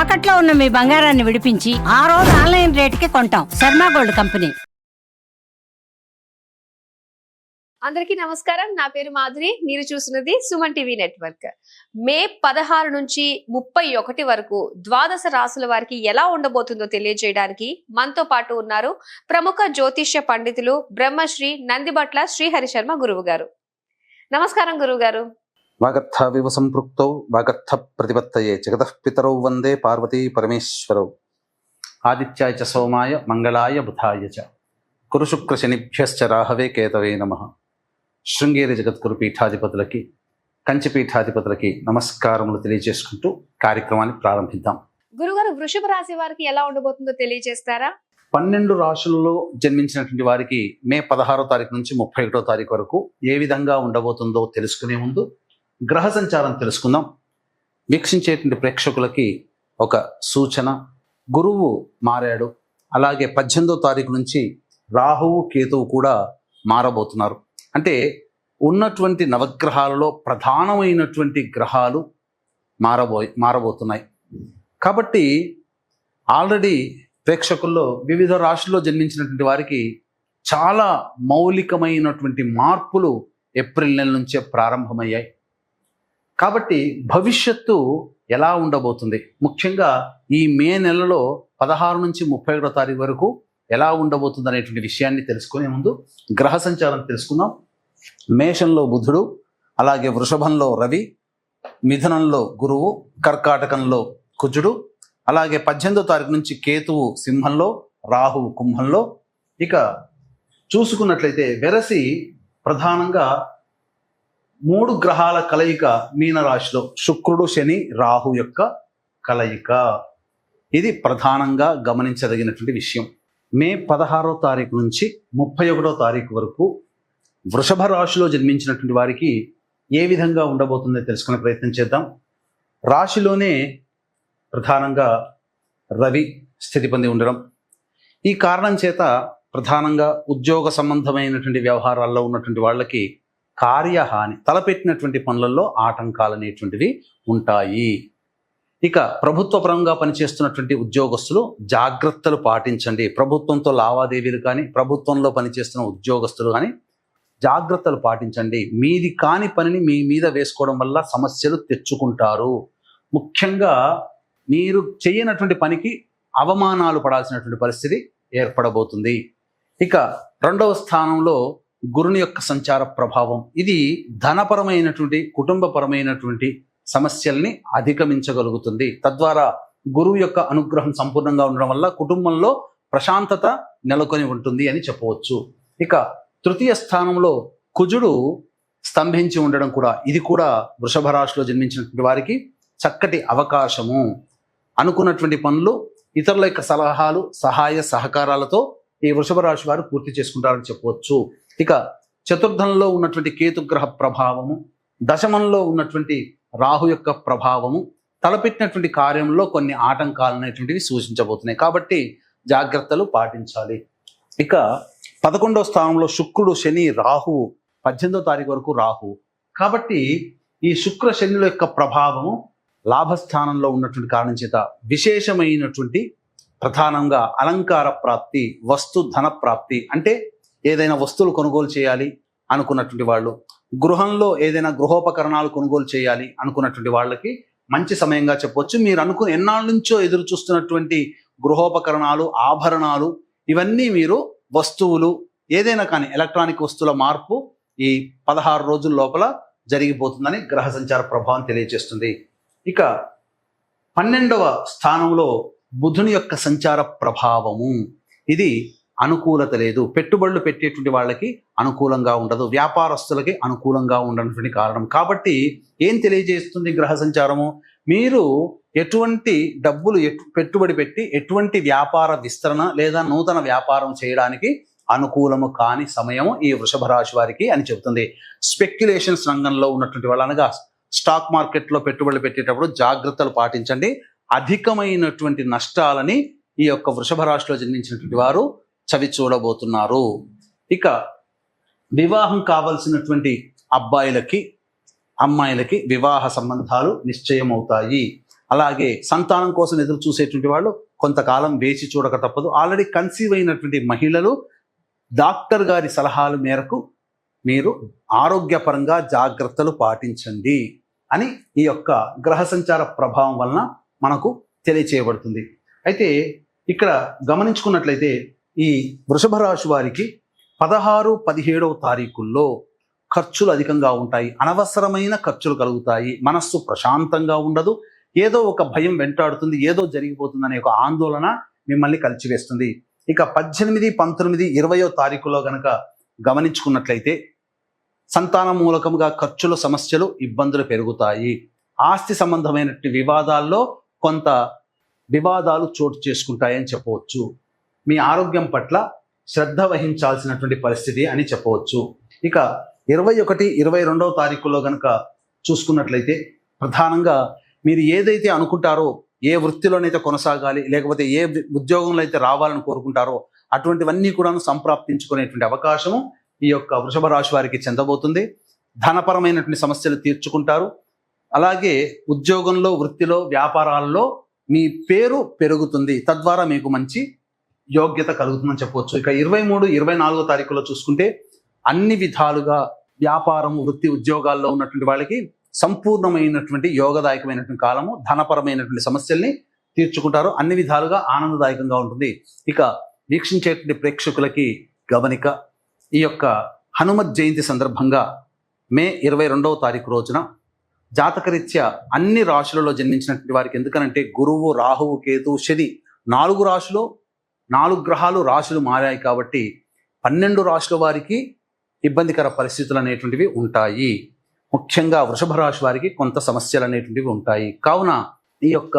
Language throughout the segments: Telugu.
తాకట్లో ఉన్న మీ బంగారాన్ని విడిపించి ఆ రోజు ఆన్లైన్ రేటుకి కొంటాం. Sharma gold company. అందరికీ నమస్కారం. నా పేరు మాధురి. మీరు చూస్తున్నది సుమన్ టీవీ నెట్వర్క్. మే 16 నుంచి 31 వరకు ద్వాదశ రాసుల వారికి ఎలా ఉండబోతుందో తెలియజేయడానికి మనతో పాటు ఉన్నారు ప్రముఖ జ్యోతిష్య పండితులు బ్రహ్మశ్రీ నందిబట్ల శ్రీహరి శర్మ గురువు గారు. నమస్కారం గురువు గారు. వాగర్థ వివ సంపృక్తౌ వాగర్థ ప్రతిపత్తయే జగతః పితరౌ వందే పార్వతీ పరమేశ్వరౌ. ఆదిత్యాయ చ సోమాయ మంగళాయ బుధాయ చ గురు శుక్ర శనిభ్యశ్చ రాహవే కేతవే నమః. శృంగేరి జగద్గురు పీఠాధిపతులకి కంచి పీఠాధిపతులకి నమస్కారములు తెలియజేసుకుంటూ కార్యక్రమాన్ని ప్రారంభిద్దాం. గురుగారు, వృషభ రాశి వారికి ఎలా ఉండబోతుందో తెలియజేస్తారా? 12 రాశులలో జన్మించినటువంటి వారికి మే 16వ తారీఖు నుంచి 31వ తారీఖు వరకు ఏ విధంగా ఉండబోతుందో తెలుసుకునే ముందు గ్రహ సంచారం తెలుసుకుందాం. వీక్షించేటువంటి ప్రేక్షకులకి ఒక సూచన. గురువు మారాడు. అలాగే 18వ తారీఖు నుంచి రాహువు కేతువు కూడా మారబోతున్నారు. అంటే ఉన్నటువంటి నవగ్రహాలలో ప్రధానమైనటువంటి గ్రహాలు మారబోతున్నాయి. కాబట్టి ఆల్రెడీ ప్రేక్షకుల్లో వివిధ రాశుల్లో జన్మించినటువంటి వారికి చాలా మౌలికమైనటువంటి మార్పులు ఏప్రిల్ నెల నుంచే ప్రారంభమయ్యాయి. కాబట్టి భవిష్యత్తు ఎలా ఉండబోతుంది, ముఖ్యంగా ఈ మే నెలలో 16 నుంచి 31వ తారీఖు వరకు ఎలా ఉండబోతుంది అనేటువంటి విషయాన్ని తెలుసుకునే ముందు గ్రహ సంచారం తెలుసుకుందాం. మేషంలో బుధుడు, అలాగే వృషభంలో రవి, మిథునంలో గురువు, కర్కాటకంలో కుజుడు, అలాగే 18వ తారీఖు నుంచి కేతువు సింహంలో, రాహువు కుంభంలో. ఇక చూసుకున్నట్లయితే వెరసి ప్రధానంగా 3 గ్రహాల కలయిక మీనరాశిలో శుక్రుడు శని రాహు యొక్క కలయిక. ఇది ప్రధానంగా గమనించదగినటువంటి విషయం. మే 16వ తారీఖు నుంచి 31వ తారీఖు వరకు వృషభ రాశిలో జన్మించినటువంటి వారికి ఏ విధంగా ఉండబోతుందో తెలుసుకునే ప్రయత్నం చేద్దాం. రాశిలోనే ప్రధానంగా రవి స్థితి పొంది ఉండడం, ఈ కారణం చేత ప్రధానంగా ఉద్యోగ సంబంధమైనటువంటి వ్యవహారాల్లో ఉన్నటువంటి వాళ్ళకి కార్యహాని, తలపెట్టినటువంటి పనులలో ఆటంకాలు అనేటువంటివి ఉంటాయి. ఇక ప్రభుత్వ పరంగా పనిచేస్తున్నటువంటి ఉద్యోగస్తులు జాగ్రత్తలు పాటించండి. ప్రభుత్వంతో లావాదేవీలు కానీ, ప్రభుత్వంలో పనిచేస్తున్న ఉద్యోగస్తులు కానీ జాగ్రత్తలు పాటించండి. మీది కాని పనిని మీ మీద వేసుకోవడం వల్ల సమస్యలు తెచ్చుకుంటారు. ముఖ్యంగా మీరు చేయనటువంటి పనికి అవమానాలు పడాల్సినటువంటి పరిస్థితి ఏర్పడబోతుంది. ఇక 2వ స్థానంలో గురుని యొక్క సంచార ప్రభావం, ఇది ధనపరమైనటువంటి కుటుంబపరమైనటువంటి సమస్యల్ని అధిగమించగలుగుతుంది. తద్వారా గురువు యొక్క అనుగ్రహం సంపూర్ణంగా ఉండడం వల్ల కుటుంబంలో ప్రశాంతత నెలకొని ఉంటుంది అని చెప్పవచ్చు. ఇక 3వ స్థానంలో కుజుడు స్తంభించి ఉండడం కూడా, ఇది కూడా వృషభ రాశిలో జన్మించినటువంటి వారికి చక్కటి అవకాశము. అనుకున్నటువంటి పనులు ఇతరుల యొక్క సలహాలు, సహాయ సహకారాలతో ఈ వృషభ రాశి వారు పూర్తి చేసుకుంటారని చెప్పవచ్చు. ఇక 4థంలో ఉన్నటువంటి కేతుగ్రహ ప్రభావము, దశమంలో ఉన్నటువంటి రాహు యొక్క ప్రభావము తలపెట్టినటువంటి కార్యంలో కొన్ని ఆటంకాలు అనేటువంటివి సూచించబోతున్నాయి. కాబట్టి జాగ్రత్తలు పాటించాలి. ఇక 11వ స్థానంలో శుక్రుడు శని రాహువు, 18వ తారీఖు వరకు రాహువు. కాబట్టి ఈ శుక్ర శనుల యొక్క ప్రభావము లాభస్థానంలో ఉన్నటువంటి కారణం చేత విశేషమైనటువంటి ప్రధానంగా అలంకార ప్రాప్తి, వస్తు ధన ప్రాప్తి. అంటే ఏదైనా వస్తువులు కొనుగోలు చేయాలి అనుకున్నటువంటి వాళ్ళు, గృహంలో ఏదైనా గృహోపకరణాలు కొనుగోలు చేయాలి అనుకున్నటువంటి వాళ్ళకి మంచి సమయంగా చెప్పవచ్చు. మీరు అనుకున్న ఎన్నాళ్ళ నుంచో ఎదురు చూస్తున్నటువంటి గృహోపకరణాలు, ఆభరణాలు, ఇవన్నీ మీరు వస్తువులు ఏదైనా కానీ ఎలక్ట్రానిక్ వస్తువుల మార్పు ఈ 16 రోజుల లోపల జరిగిపోతుందని గ్రహ సంచార ప్రభావం తెలియజేస్తుంది. ఇక 12వ స్థానంలో బుధుని యొక్క సంచార ప్రభావము, ఇది అనుకూలత లేదు. పెట్టుబడులు పెట్టేటువంటి వాళ్ళకి అనుకూలంగా ఉండదు, వ్యాపారస్తులకి అనుకూలంగా ఉండనటువంటి కారణం. కాబట్టి ఏం తెలియజేస్తుంది గ్రహ సంచారము? మీరు ఎటువంటి డబ్బులు పెట్టుబడి పెట్టి ఎటువంటి వ్యాపార విస్తరణ లేదా నూతన వ్యాపారం చేయడానికి అనుకూలము కాని సమయము ఈ వృషభ రాశి వారికి అని చెబుతుంది. స్పెక్యులేషన్స్ రంగంలో ఉన్నటువంటి వాళ్ళు, అనగా స్టాక్ మార్కెట్లో పెట్టుబడులు పెట్టేటప్పుడు జాగ్రత్తలు పాటించండి. అధికమైనటువంటి నష్టాలని ఈ యొక్క వృషభ రాశిలో జన్మించినటువంటి వారు చవి చూడబోతున్నారు. ఇక వివాహం కావలసినటువంటి అబ్బాయిలకి అమ్మాయిలకి వివాహ సంబంధాలు నిశ్చయమవుతాయి. అలాగే సంతానం కోసం ఎదురు చూసేటువంటి వాళ్ళు కొంతకాలం వేచి చూడక తప్పదు. ఆల్రెడీ కన్సీవ్ అయినటువంటి మహిళలు డాక్టర్ గారి సలహాల మేరకు మీరు ఆరోగ్యపరంగా జాగ్రత్తలు పాటించండి అని ఈ యొక్క గ్రహ సంచార ప్రభావం వలన మనకు తెలియచేయబడుతుంది. అయితే ఇక్కడ గమనించుకున్నట్లయితే ఈ వృషభ రాశి వారికి 16, 17వ తారీఖుల్లో ఖర్చులు అధికంగా ఉంటాయి. అనవసరమైన ఖర్చులు కలుగుతాయి. మనస్సు ప్రశాంతంగా ఉండదు. ఏదో ఒక భయం వెంటాడుతుంది, ఏదో జరిగిపోతుందనే ఒక ఆందోళన మిమ్మల్ని కలిచివేస్తుంది. ఇక 18, 19, 20వ తారీఖులో గనక గమనించుకున్నట్లయితే సంతానం మూలకంగా ఖర్చుల సమస్యలు, ఇబ్బందులు పెరుగుతాయి. ఆస్తి సంబంధమైనటువంటి వివాదాల్లో కొంత వివాదాలు చోటు చేసుకుంటాయని చెప్పవచ్చు. మీ ఆరోగ్యం పట్ల శ్రద్ధ వహించాల్సినటువంటి పరిస్థితి అని చెప్పవచ్చు. ఇక 21, 22వ తారీఖులో కనుక చూసుకున్నట్లయితే ప్రధానంగా మీరు ఏదైతే అనుకుంటారో, ఏ వృత్తిలోనైతే కొనసాగాలి, లేకపోతే ఏ ఉద్యోగంలో అయితే రావాలని కోరుకుంటారో అటువంటివన్నీ కూడా సంప్రాప్తించుకునేటువంటి అవకాశము ఈ యొక్క వృషభ రాశి వారికి చెందబోతుంది. ధనపరమైనటువంటి సమస్యలు తీర్చుకుంటారు. అలాగే ఉద్యోగంలో, వృత్తిలో, వ్యాపారాల్లో మీ పేరు పెరుగుతుంది. తద్వారా మీకు మంచి యోగ్యత కలుగుతుందని చెప్పవచ్చు. ఇక 23, 24వ తారీఖులో చూసుకుంటే అన్ని విధాలుగా వ్యాపారం, వృత్తి, ఉద్యోగాల్లో ఉన్నటువంటి వాళ్ళకి సంపూర్ణమైనటువంటి యోగదాయకమైనటువంటి కాలము. ధనపరమైనటువంటి సమస్యల్ని తీర్చుకుంటారు. అన్ని విధాలుగా ఆనందదాయకంగా ఉంటుంది. ఇక వీక్షించేటువంటి ప్రేక్షకులకి గమనిక, ఈ యొక్క హనుమత్ జయంతి సందర్భంగా మే 22వ తారీఖు రోజున జాతకరీత్యా అన్ని రాశులలో జన్మించినటువంటి వారికి, ఎందుకనంటే గురువు, రాహువు, కేతు, శని 4 రాశులు, 4 గ్రహాలు రాశులు మారాయి కాబట్టి 12 రాశుల వారికి ఇబ్బందికర పరిస్థితులు అనేటువంటివి ఉంటాయి. ముఖ్యంగా వృషభ రాశి వారికి కొంత సమస్యలు అనేటువంటివి ఉంటాయి. కావున ఈ యొక్క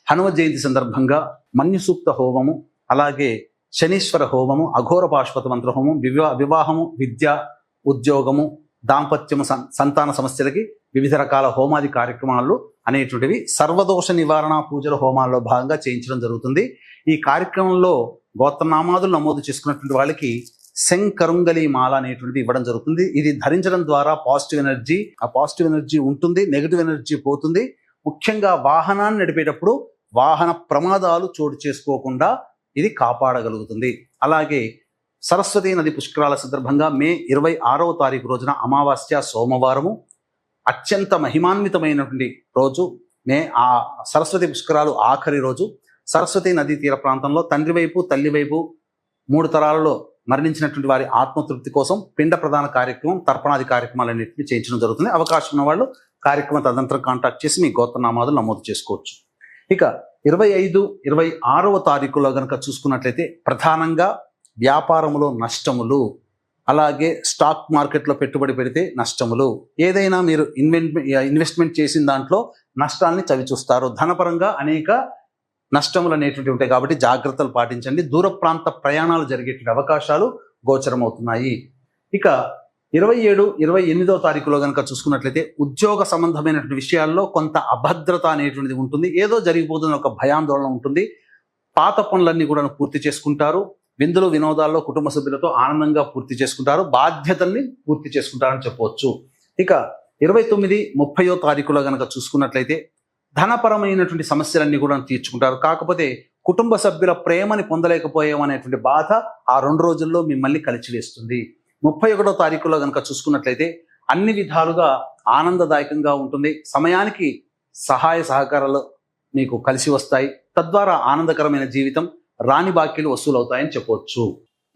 హనుమ జయంతి సందర్భంగా మన్యు సూక్త హోమము, అలాగే శనీశ్వర హోమము, అఘోర పాశుపత మంత్ర హోమం, వివాహము, విద్య, ఉద్యోగము, దాంపత్యము, సంతాన సమస్యలకి వివిధ రకాల హోమాది కార్యక్రమాలు అనేటువంటివి సర్వదోష నివారణ పూజల హోమాల్లో భాగంగా చేయించడం జరుగుతుంది. ఈ కార్యక్రమంలో గోత్రనామాదులు నమోదు చేసుకున్నటువంటి వాళ్ళకి శంకరుంగలి మాల అనేటువంటిది ఇవ్వడం జరుగుతుంది. ఇది ధరించడం ద్వారా ఆ పాజిటివ్ ఎనర్జీ ఉంటుంది, నెగిటివ్ ఎనర్జీ పోతుంది. ముఖ్యంగా వాహనాన్ని నడిపేటప్పుడు వాహన ప్రమాదాలు చోటు చేసుకోకుండా ఇది కాపాడగలుగుతుంది. అలాగే సరస్వతీ నది పుష్కరాల సందర్భంగా మే 26వ తారీఖు రోజున అమావాస్య సోమవారము అత్యంత మహిమాన్వితమైనటువంటి రోజు. ఆ సరస్వతి పుష్కరాలు ఆఖరి రోజు. సరస్వతీ నదీ తీర ప్రాంతంలో తండ్రి వైపు, తల్లి వైపు 3 తరాలలో మరణించినటువంటి వారి ఆత్మతృప్తి కోసం పిండ ప్రదాన కార్యక్రమం, తర్పణాది కార్యక్రమాలన్నింటినీ చేయించడం జరుగుతుంది. అవకాశం ఉన్న వాళ్ళు కార్యక్రమం తదనంతరం కాంటాక్ట్ చేసి మీ గోత్రనామాదులు నమోదు చేసుకోవచ్చు. ఇక 25, 26వ తారీఖులో కనుక చూసుకున్నట్లయితే ప్రధానంగా వ్యాపారంలో నష్టములు, అలాగే స్టాక్ మార్కెట్లో పెట్టుబడి పెడితే నష్టములు, ఏదైనా మీరు ఇన్వెస్ట్మెంట్ చేసిన దాంట్లో నష్టాలని చవిచూస్తారు. ధనపరంగా అనేక నష్టములు అనేటువంటి ఉంటాయి కాబట్టి జాగ్రత్తలు పాటించండి. దూర ప్రాంత ప్రయాణాలు జరిగేటువంటి అవకాశాలు గోచరమవుతున్నాయి. ఇక 27, 28వ తారీఖులో కనుక చూసుకున్నట్లయితే ఉద్యోగ సంబంధమైనటువంటి విషయాల్లో కొంత అభద్రత అనేటువంటిది ఉంటుంది. ఏదో జరిగిపోతున్న ఒక భయాందోళన ఉంటుంది. పాత పనులన్నీ కూడా పూర్తి చేసుకుంటారు. విందులు, వినోదాల్లో కుటుంబ సభ్యులతో ఆనందంగా పూర్తి చేసుకుంటారు. బాధ్యతల్ని పూర్తి చేసుకుంటారని చెప్పవచ్చు. ఇక 29, 30వ తారీఖులో కనుక చూసుకున్నట్లయితే ధనపరమైనటువంటి సమస్యలన్నీ కూడా తీర్చుకుంటారు. కాకపోతే కుటుంబ సభ్యుల ప్రేమని పొందలేకపోయామనేటువంటి బాధ ఆ 2 రోజుల్లో మిమ్మల్ని కలిచివేస్తుంది. 31వ తారీఖులో కనుక చూసుకున్నట్లయితే అన్ని విధాలుగా ఆనందదాయకంగా ఉంటుంది. సమయానికి సహాయ సహకారాలు మీకు కలిసి వస్తాయి. తద్వారా ఆనందకరమైన జీవితం, రాని బాకీలు వసూలవుతాయని చెప్పవచ్చు.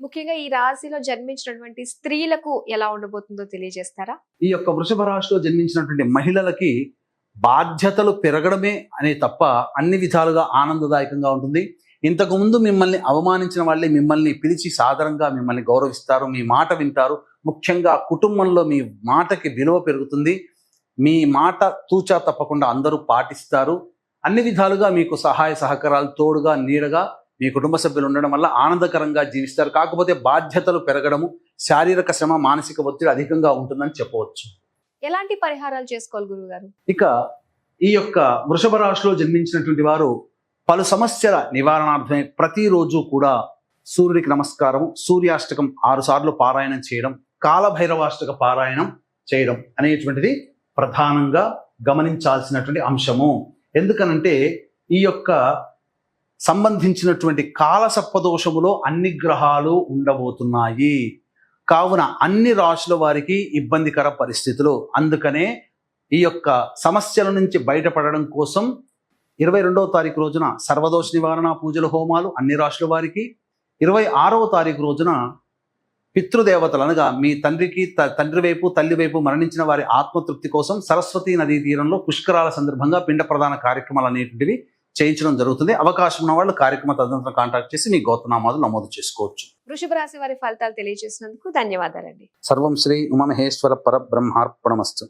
ముఖ్యంగా ఈ రాశిలో జన్మించినటువంటి స్త్రీలకు ఎలా ఉండబోతుందో తెలియజేస్తారా? ఈ యొక్క వృషభ రాశిలో జన్మించినటువంటి మహిళలకి బాధ్యతలు పెరగడమే అనే తప్ప అన్ని విధాలుగా ఆనందదాయకంగా ఉంటుంది. ఇంతకు ముందు మిమ్మల్ని అవమానించిన వాళ్ళే మిమ్మల్ని పిలిచి సాదరంగా మిమ్మల్ని గౌరవిస్తారు, మీ మాట వింటారు. ముఖ్యంగా కుటుంబంలో మీ మాటకి విలువ పెరుగుతుంది. మీ మాట తూచా తప్పకుండా అందరూ పాటిస్తారు. అన్ని విధాలుగా మీకు సహాయ సహకారాలు, తోడుగా నీడగా మీ కుటుంబ సభ్యులు ఉండడం వల్ల ఆనందకరంగా జీవిస్తారు. కాకపోతే బాధ్యతలు పెరగడము, శారీరక శ్రమ, మానసిక ఒత్తిడి అధికంగా ఉంటుందని చెప్పవచ్చు. ఎలాంటి పరిహారాలు చేసుకోవాలి గురువు గారు? ఇక ఈ యొక్క వృషభ రాశిలో జన్మించినటువంటి వారు పలు సమస్యల నివారణార్థమే ప్రతిరోజు కూడా సూర్యుడికి నమస్కారం, సూర్యాష్టకం 6 సార్లు పారాయణం చేయడం, కాలభైరవాష్టక పారాయణం చేయడం అనేటువంటిది ప్రధానంగా గమనించాల్సినటువంటి అంశము. ఎందుకనంటే ఈ యొక్క సంబంధించినటువంటి కాలసర్పదోషములో అన్ని గ్రహాలు ఉండబోతున్నాయి. కావున అన్ని రాశుల వారికి ఇబ్బందికర పరిస్థితులు. అందుకనే ఈ యొక్క సమస్యల నుంచి బయటపడడం కోసం 22వ తారీఖు రోజున సర్వదోష నివారణ పూజల హోమాలు అన్ని రాశుల వారికి, 26వ తారీఖు రోజున పితృదేవతలు అనగా మీ తండ్రి వైపు తల్లి వైపు మరణించిన వారి ఆత్మతృప్తి కోసం సరస్వతీ నదీ తీరంలో పుష్కరాల సందర్భంగా పిండ ప్రదాన కార్యక్రమాలు అనేటువంటివి చేయించడం జరుగుతుంది. అవకాశం ఉన్న వాళ్ళు కార్యక్రమ తదనంతరం కాంటాక్ట్ చేసి మీ గోత్రనామాలు నమోదు చేసుకోవచ్చు. వృషభ రాశి వారి ఫలితాలు తెలియజేసినందుకు ధన్యవాదాలండి. సర్వం శ్రీ ఉమామహేశ్వర పరబ్రహ్మార్పణమస్తు.